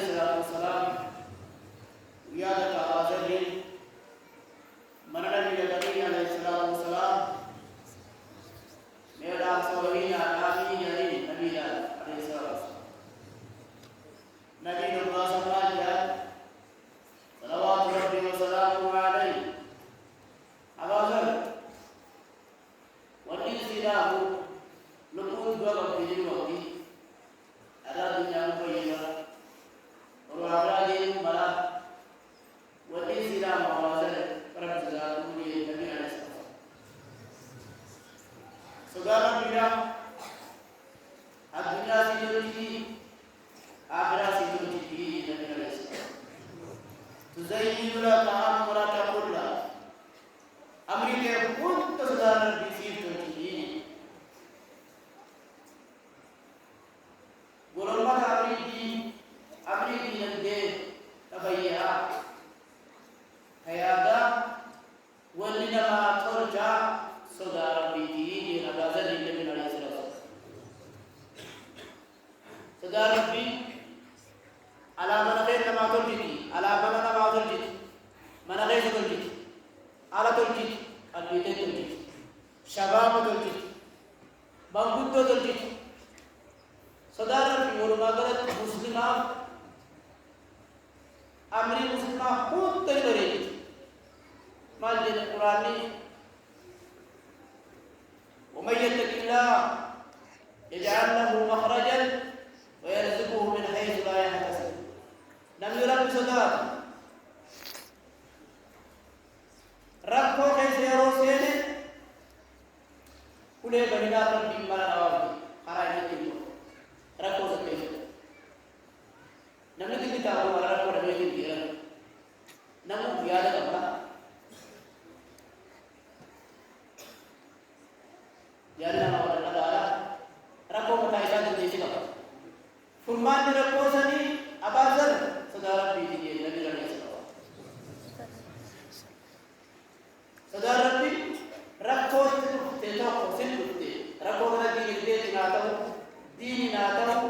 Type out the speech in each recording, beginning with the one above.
الصلاة والسلام ويادة أوازره من نبي النبي عليه الصلاة والسلام ميلا سوين آمين يلين نبي عليه الصلاة والسلام نبي الله صلى الله عليه وسلم صلوات ربي وسلامه عليه أوازره ودين سيداه لقود وقت في الوقت على الدنيا مبينة وروح دين ملا ودين سيداه أوازره رب سيداه النبي عليه الصلاة والسلام سجارة بيرا الدنيا سيدوتي آخرة سيدوتي النبي عليه الصلاة والسلام تزين لك أمرك كله أمريكا كنت سجارة بيسير توتي ولما أمريكي نندي تبيها هيادا ولنما ترجع سجارة بيتي نبازل النبي عليه الصلاة والسلام سجارة بي على من غير ما ترجي على من ما ترجي من غير ترجي على ترجي البيت ترجي شباب ترجي بانغود ترجي سجارة بي ورماغرت مسلمة أمري مسلمة خود ترجي مال دين القرآن ومن يتق الله يجعل له مخرجا ويرزقه من حيث لا يحتسب نم يرب صدق ربو كيف يروسين كل بنينا ربي ما نوابي خراج يتيم ربو سكيف نم نتيجة تابو على ربو ربي يتيم نمو بيادة كبرا Jangan awal negara, rakyat berkaitan dengan siapa? Firman rakyat sani abazar saudara biji Nabi Rasul Sallallahu. Saudara biji rakyat itu tetap konsentrasi. Rakyat lagi kita tidak tahu, dini tidak tahu,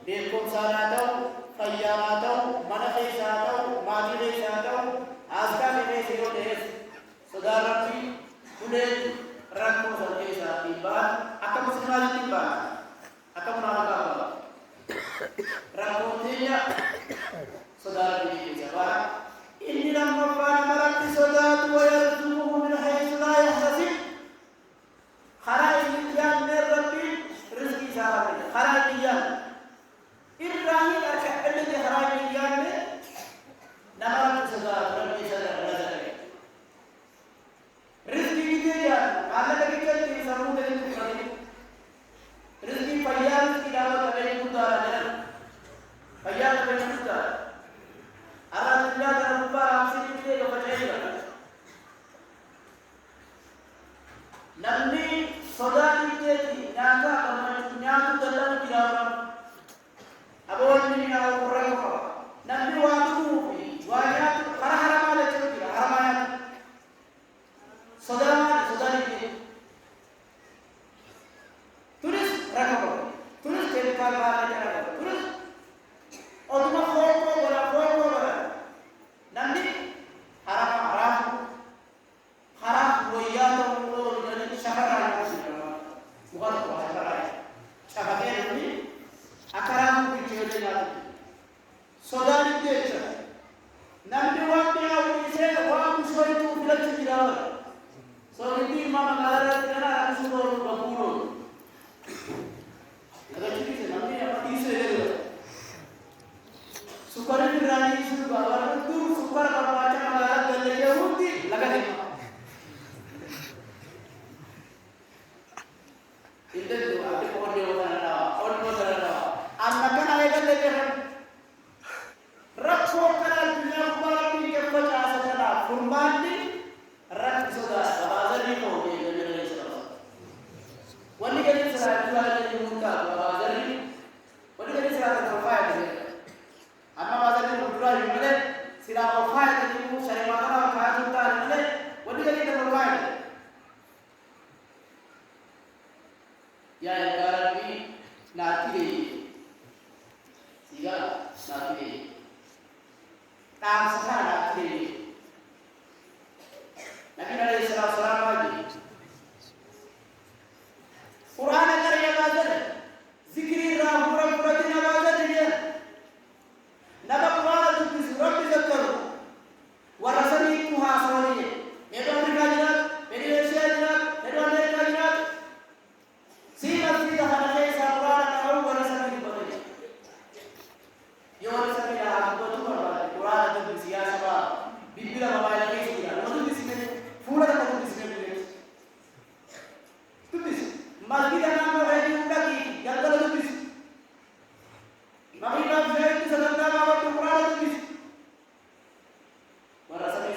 dekom sana tahu, kaya tahu, mana kaya tahu, mati kaya tahu, asal ini siapa des? Saudara biji boleh rakyat saja tiba, akan sekali tiba, akan menolak apa? Rakyatnya saudara ini jawab, inilah mafan malaki saudara tua yang tubuh min hayy la yahtasib. Harai yang nerbi rezeki sahabat, harai yang irrani arka alladhi harai yang nama saudara ini saudara rezeki. Rezeki dia Allah lagi kerja semua dari itu. Rezeki payah tidak ada dari muda dan payah dari muda. Arah dunia dan rupa amsi kita kepercayaan. Nanti saudara kita nyata nyata dalam tidak orang. Abang ini nak orang apa? Nanti waktu wajah haram ada cerita haram. Saudara tulis rakam, tulis tempat mana cara, tulis orang foto nanti haram wajah tu jadi syahrar bukan syahrar ini akaran bicara nanti saudara kita nanti waktu yang ini waktu itu bila kita so ini mama ngalaran kena aku suruh berpuluh. Ada cerita nanti apa isu itu? Sukar berani isu bawa tu sukar kalau macam ngalaran kerja Yahudi laga ni. Itu tu ada orang ada. Anak kan ada kerja kan. Rakso kan dunia balik ke kerja saja. Kurban ni rak saudara. Wani kali salah dua jadi muka bazar ini, wani kali salah terfaya jadi. Amma bazar ini berdua di mana? Salah terfaya jadi mu syarikat mana kaya kita di mana? Wani kali terfaya. Ya negara ini nanti, siapa nanti قام سكانا تلي نبي عليه الصلاة والسلام قال قرآن قرية بازر ذكري راه ربنا بازر ديال نبى قرآن تبص رب ذكره ورسمي كوها سواليه ندوم رجالات ندوم شيالات ندوم رجالات سيما سيدا هذا شيء سقرآن نقول ورسمي كوها يوم رسمي لا أقول تقول قرآن تبص يا شباب بيبلا ما بايلا كيس كذا ما تبص منه فولا تبص منه تبص ما كذا نام وهذي ولا كي يلا تبص ما بيبلا زين تسلم ما بقول قرآن تبص ورسمي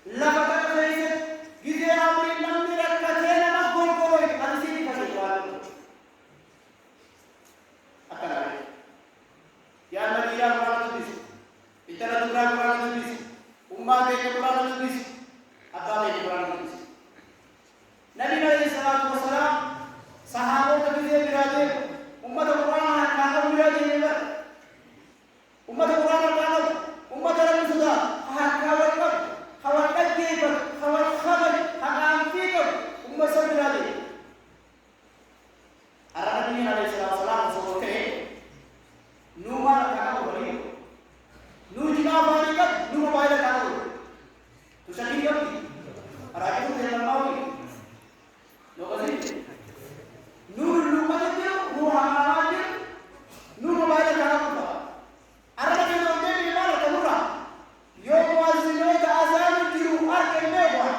لا بقى زين كذا أمري نام ميرا كذا ما بقول كوي أنا سيدي كذا قرآن أكلم يا نبي يا قرآن تبص إتنا تقرأ قرآن تبص أمة ديك قرآن تبص أبا ديك قرآن تبص نبي عليه الصلاة والسلام صحابة تبص برادة أمة القرآن كانوا برادة أمة القرآن كانوا أمة المسلمين هكذا هواك كيف هواك خبر هكذا فيكم أمة سبرادة النبي عليه الصلاة والسلام سبحانه نوما كانوا بريء نوجنا بارك نوما بايلا كانوا تشكي يومي راجعوا من الماوي لو كذي نور نوما تبيو نور هاماجي نور بايلا كانوا أنا كنا نقول لنا كمرة يوم وازنه كأزان تيرو أركب ميبوا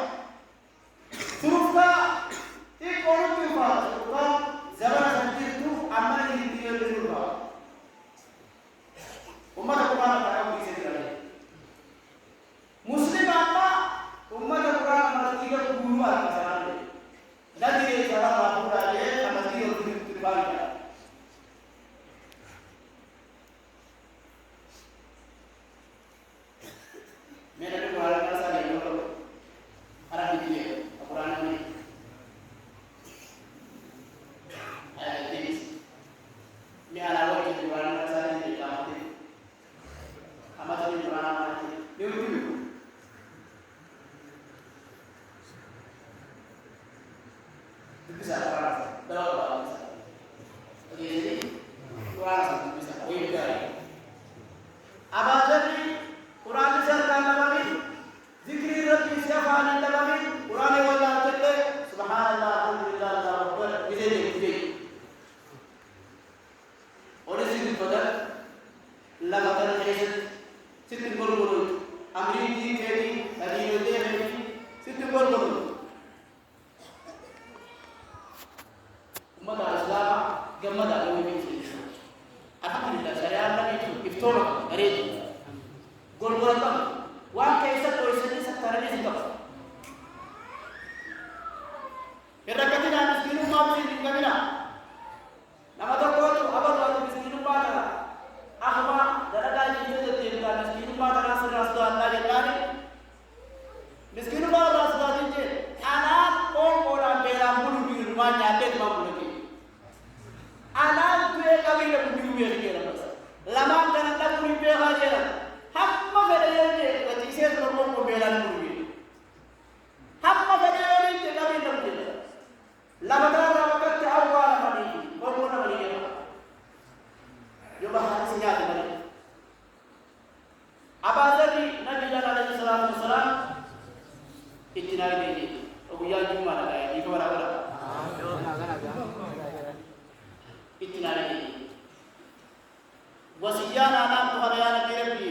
سرفا تيكونو تيفا سرفا زمان سنتيرو أما يهدي تيرو أمة القرآن كانوا بيسيروا مسلم أما أمة القرآن ما تيجي تقولوا على كلامه لا تيجي تقولوا عليه ما تيجي تقولوا عليه मैं तो तुम्हारा कैसा नहीं हो तो अरे दीजिए पुराना नहीं मैं आलावा के पुराना कैसा नहीं जानते हमारे तो पुराना नहीं न्यू bisa puराना दवा bisa jadi puराना bisa कोई भी करे अब आजादी قرآن سرنا نبامي ذكر ربي سيفان نبامي قرآن والله تكله سبحان الله الحمد لله الله أكبر بيجي और इसी दिन पता लगातार जैसे सितंबर बोलो अमरीकी खेती अधीनते में सितंबर बोलो उम्मत अस्लाम गम्मत आलमी में alhamdulillah syariat itu iftor hari golgolatan wan kaisa toisani satarani sikap errakati na miskinu mabsi dingamina namata ko abar watu miskinu bata ahma daraga jinde tinda miskinu bata rasal rasdo Allah jallani miskinu bata rasdo dinje ana ko ora bela bulu bi rumanya te mamulu ki ana tuwe kabila bulu bi kera lama kana ta bulu bi hajera hamma fedele wati se no ko bela bulu bi hamma fedele te kabila bulu lama dara wakati awwala mani ko ko na mani yo bahar sinya de mani abadari nabi sallallahu alaihi wasallam itina ni o ya juma la ni ko bara bara itina ni wasiyana na ko hara na dirbi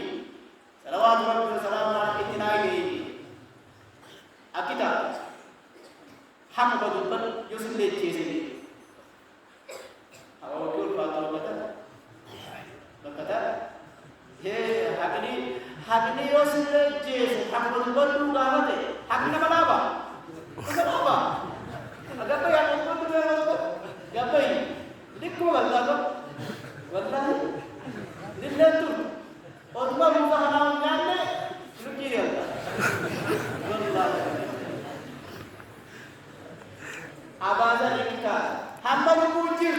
salawatu rabbi salamu ala itina ni akita ham badul yusul le chese ni awo kul batal kata he hakni yusul le chese ham badul gamate hakna balaba kenapa agak apa yang itu tu apa ini dikko wallah wallahi lillatu odma muka hanaw nyanne lukiri wallahi abaza nikka hamadu mujir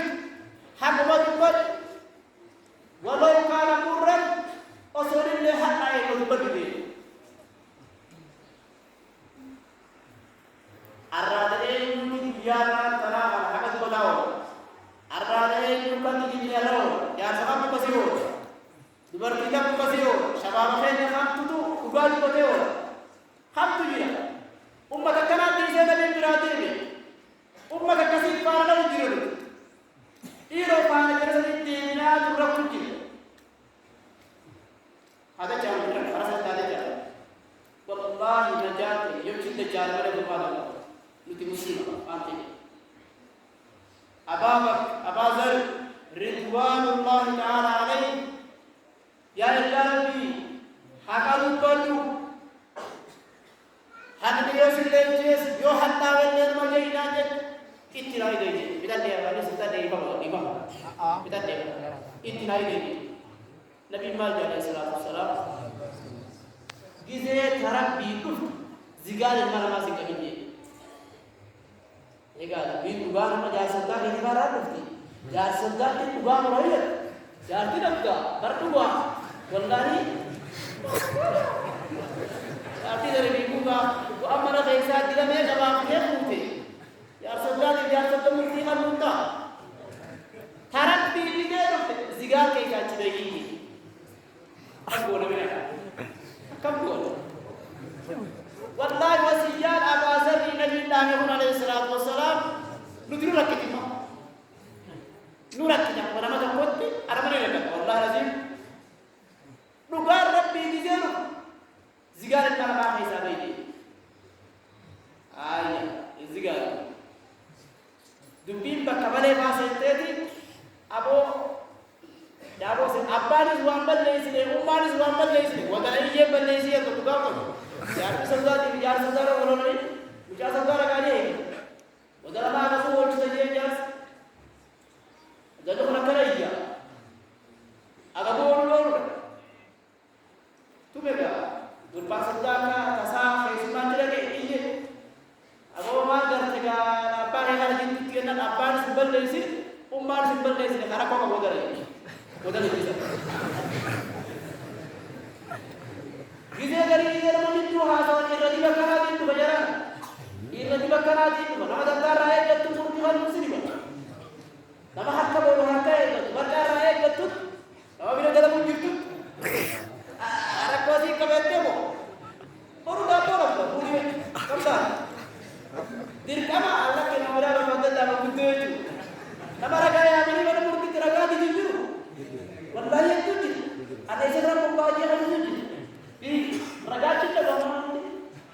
hamadu walau kana murran وتيو خم تجيا أمة كنا تيجي نبي برادين أمة كسيب فارنا وجيرو إيرو فانا كرسل الدينا تركوجي هذا جام فرس هذا جام والله نجات يمشي الجار ولا بماذا نتي مسلم أنت أبا ذر رضوان الله تعالى عليه يا ربي حقلوا بدو حق ديوس الليجيس يو حتى ولد ما جينا جت إتناي ديجي بدأ ديا بني ستا ديا بابا بدأ ديا إتناي ديجي نبي مال عليه الصلاة والسلام جزء ثرب بيكو زجاج المال ما سكبيني يقال بيكوبان ما جالس ستا كذي بارا بفتي جالس ستا كذي كوبان رايل جالس نبضة برتوبان والله आती दरे बिकुगा वो अब मना कैसा दिला में जवाब क्या पूछे यार सदा मुक्ति का मुद्दा थारक पीली दे जिगार कैसा चलेगी अब बोले मेरा कब बोले वल्लाह वसीयत अबाज़र नबी अल्लाह अलैहि वसल्लम नुदिरु रखती मां नूरती ना वरना तो कोत्ती अरमने लगा वल्लाह रजीम नुगार रब्बी दिजेरो زجاج المرأة ما يساوي زجاج دبين بكمله ما سنتي أبو دابو سن أباني زوام بلليسي أماني زوام بلليسي وتلاقي جيب بلليسي يا تبغاه يا سوداء يا سوداء ولوني يا سوداء كاري وتلا ما أنا سوول تجيب جالس جالس هنا كرايا أكبر ولون تبغى Durpa sedaka tasah kesuman lagi iya. Abu Magar juga apa yang ada di tiada apa simbol lesi, umar simbol lesi. Karena kau bodoh lagi bisa. Kita dari kita menuju hasil iradi bakar itu bajaran. Iradi bakar itu nama dasar rakyat itu Tuhan muslim. Nama hak bodoh hak itu bakar rakyat itu. Nama bila dalam wujud Arab kuasi kabete mo. Baru dapat apa? Budi kamsar. Dirkama Allah ke namara berbadan dalam buku itu. Namara gaya ini mana murti teraga di situ. Wallahi itu je. Ada seorang pembaca yang itu. Ini raga kita dalam ini.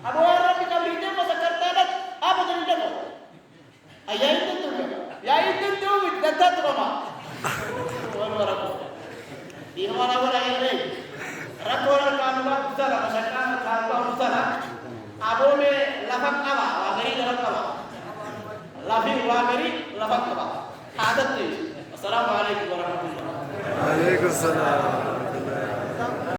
Abu Arab kita berita masa kertanak apa cerita mo? Ayah itu tu. Ya itu tu datang tu mama. Walau Arab. Di mana ini? Rakoran kanuba pusara masyarakat kanuba pusara abo me lafak kawa wagari lafak kawa lafi wagari lafak kawa adat ni assalamualaikum warahmatullahi wabarakatuh. Waalaikumsalam.